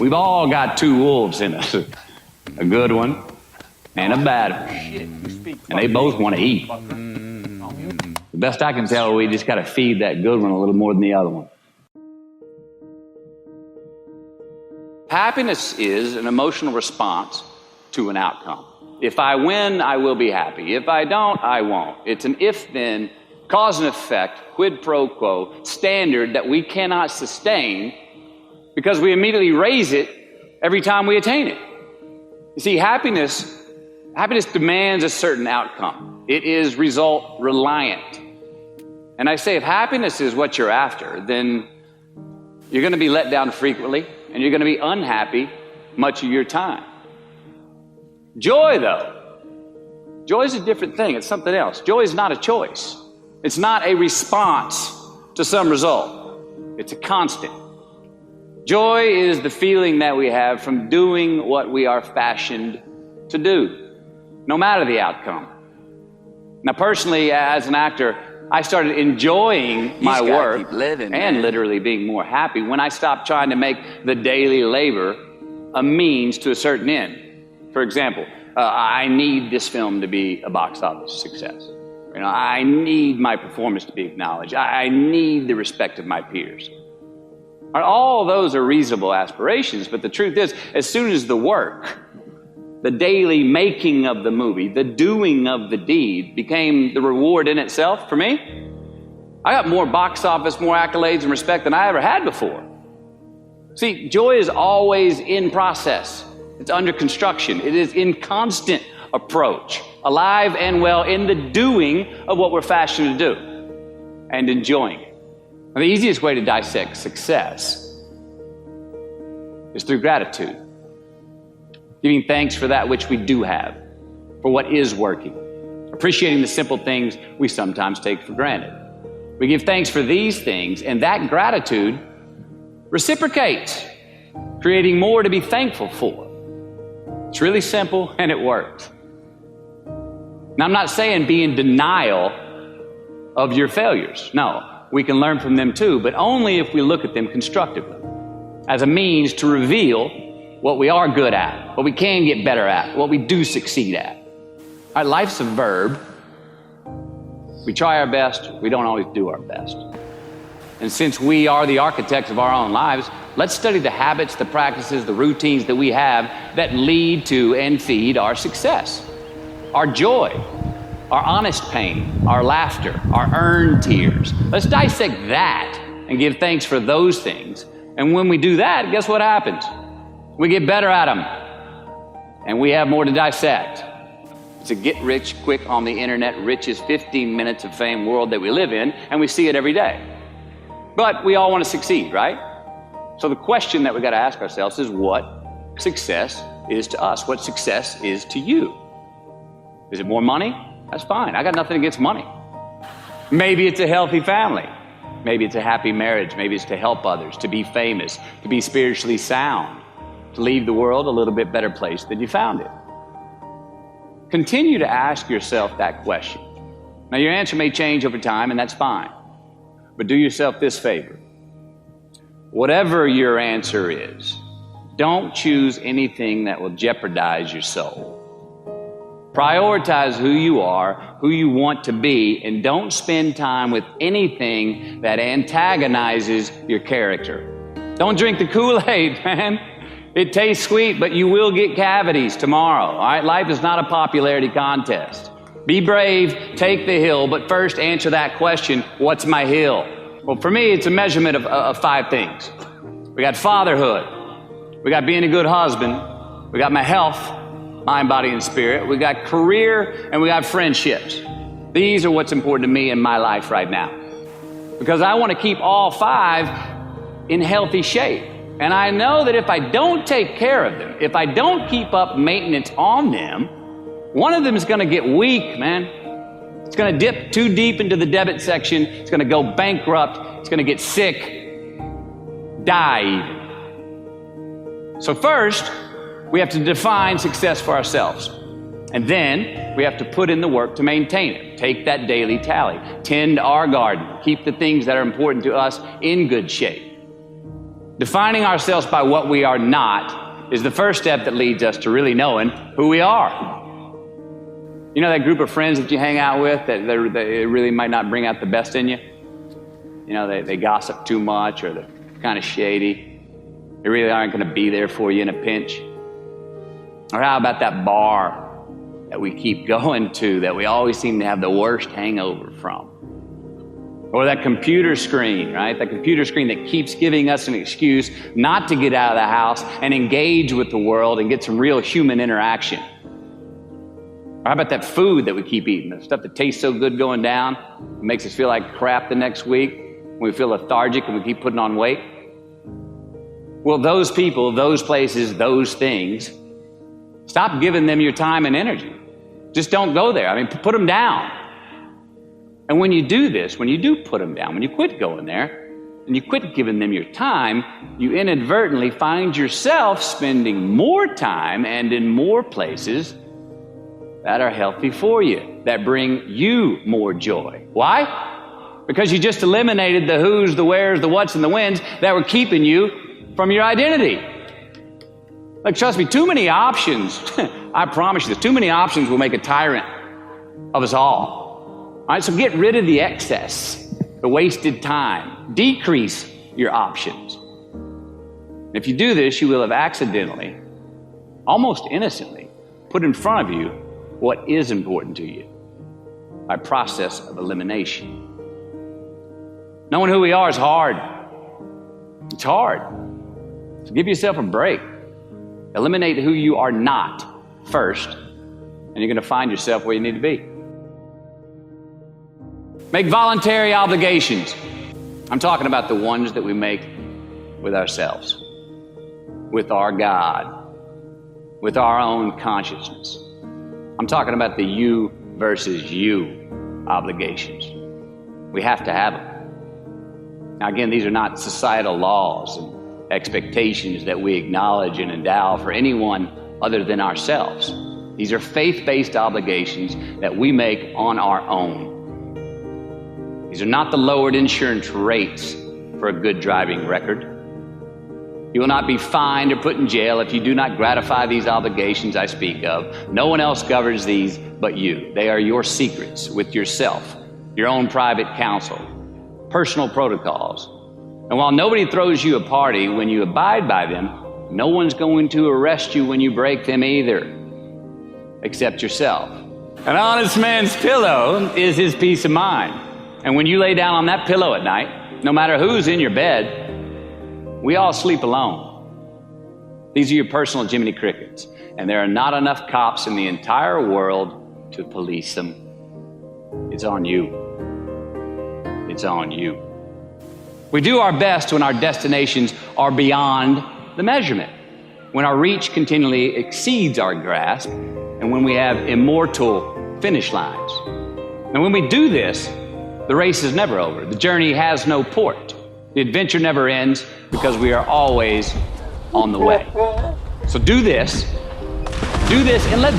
We've all got two wolves in us, a good one and a bad one, and they both want to eat. The best I can tell, we just got to feed that good one a little more than the other one. Happiness is an emotional response to an outcome. If I win, I will be happy. If I don't, I won't. It's an if-then, cause and effect, quid pro quo standard that we cannot sustain because we immediately raise it every time we attain it. You see, happiness demands a certain outcome. It is result reliant. And I say if happiness is what you're after, then you're going to be let down frequently and you're going to be unhappy much of your time. Joy, though, joy is a different thing. It's something else. Joy is not a choice. It's not a response to some result. It's a constant. Joy is the feeling that we have from doing what we are fashioned to do, no matter the outcome. Now, personally, as an actor, I started enjoying my work and literally being more happy when I stopped trying to make the daily labor a means to a certain end. For example, I need this film to be a box office success. I need my performance to be acknowledged. I need the respect of my peers. All those are reasonable aspirations, but the truth is, as soon as the work, the daily making of the movie, the doing of the deed became the reward in itself for me, I got more box office, more accolades and respect than I ever had before. See, joy is always in process. It's under construction. It is in constant approach, alive and well in the doing of what we're fashioned to do and enjoying it. Now, the easiest way to dissect success is through gratitude. Giving thanks for that which we do have, for what is working, appreciating the simple things we sometimes take for granted. We give thanks for these things, and that gratitude reciprocates, creating more to be thankful for. It's really simple, and it works. Now, I'm not saying be in denial of your failures. No, we can learn from them too, but only if we look at them constructively, as a means to reveal what we are good at, what we can get better at, what we do succeed at. All right, life's a verb. We try our best, we don't always do our best. And since we are the architects of our own lives, let's study the habits, the practices, the routines that we have that lead to and feed our success, our joy, our honest pain, our laughter, our earned tears. Let's dissect that and give thanks for those things. And when we do that, guess what happens? We get better at them, and we have more to dissect. It's a get-rich-quick on the internet, richest 15 minutes of fame world that we live in, and we see it every day. But we all want to succeed, right? So the question that we got to ask ourselves is what success is to us, what success is to you. Is it more money? That's fine. I got nothing against money. Maybe it's a healthy family. Maybe it's a happy marriage. Maybe it's to help others, to be famous, to be spiritually sound, to leave the world a little bit better place than you found it. Continue to ask yourself that question. Now, your answer may change over time, and that's fine. But do yourself this favor. Whatever your answer is, don't choose anything that will jeopardize your soul. Prioritize who you are, who you want to be, and don't spend time with anything that antagonizes your character. Don't drink the Kool-Aid, man. It tastes sweet, but you will get cavities tomorrow, all right? Life is not a popularity contest. Be brave, take the hill, but first answer that question, what's my hill? Well, for me, it's a measurement of 5 things. We got fatherhood. We got being a good husband. We got my health, mind, body, and spirit. We got career, and we got friendships. These are what's important to me in my life right now. Because I want to keep all 5 in healthy shape. And I know that if I don't take care of them, if I don't keep up maintenance on them, one of them is going to get weak, man. It's going to dip too deep into the debit section. It's going to go bankrupt. It's going to get sick, die even. So first, we have to define success for ourselves. And then we have to put in the work to maintain it. Take that daily tally. Tend our garden. Keep the things that are important to us in good shape. Defining ourselves by what we are not is the first step that leads us to really knowing who we are. You know that group of friends that you hang out with that they really might not bring out the best in you? You know, they gossip too much, or they're kind of shady. They really aren't going to be there for you in a pinch. Or how about that bar that we keep going to that we always seem to have the worst hangover from? Or that computer screen, right? That computer screen that keeps giving us an excuse not to get out of the house and engage with the world and get some real human interaction. Or how about that food that we keep eating, the stuff that tastes so good going down, it makes us feel like crap the next week, when we feel lethargic and we keep putting on weight? Well, those people, those places, those things, stop giving them your time and energy. Just don't go there. I mean, put them down. And when you do this, when you do put them down, when you quit going there, and you quit giving them your time, you inadvertently find yourself spending more time and in more places that are healthy for you, that bring you more joy. Why? Because you just eliminated the who's, the where's, the what's, and the when's that were keeping you from your identity. Like, trust me, too many options, I promise you this, too many options will make a tyrant of us all. All right, so get rid of the excess, the wasted time. Decrease your options. If you do this, you will have accidentally, almost innocently, put in front of you what is important to you by process of elimination. Knowing who we are is hard. It's hard. So give yourself a break. Eliminate who you are not first, and you're going to find yourself where you need to be. Make voluntary obligations. I'm talking about the ones that we make with ourselves, with our God, with our own consciousness. I'm talking about the you versus you obligations. We have to have them. Now again, these are not societal laws and expectations that we acknowledge and endow for anyone other than ourselves. These are faith-based obligations that we make on our own. These are not the lowered insurance rates for a good driving record. You will not be fined or put in jail if you do not gratify these obligations I speak of. No one else governs these but you. They are your secrets with yourself, your own private counsel, personal protocols. And while nobody throws you a party when you abide by them, no one's going to arrest you when you break them either, except yourself. An honest man's pillow is his peace of mind. And when you lay down on that pillow at night, no matter who's in your bed, we all sleep alone. These are your personal Jiminy Crickets, and there are not enough cops in the entire world to police them. It's on you. It's on you. We do our best when our destinations are beyond the measurement, when our reach continually exceeds our grasp, and when we have immortal finish lines. And when we do this, the race is never over. The journey has no port. The adventure never ends because we are always on the way. So do this, and let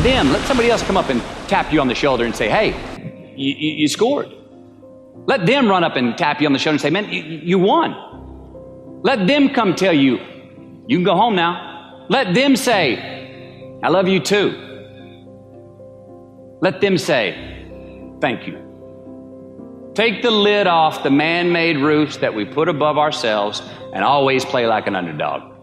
somebody else come up and tap you on the shoulder and say, hey, you scored. Let them run up and tap you on the shoulder and say, man, you won. Let them come tell you, you can go home now. Let them say, I love you too. Let them say, thank you. Take the lid off the man-made roofs that we put above ourselves and always play like an underdog.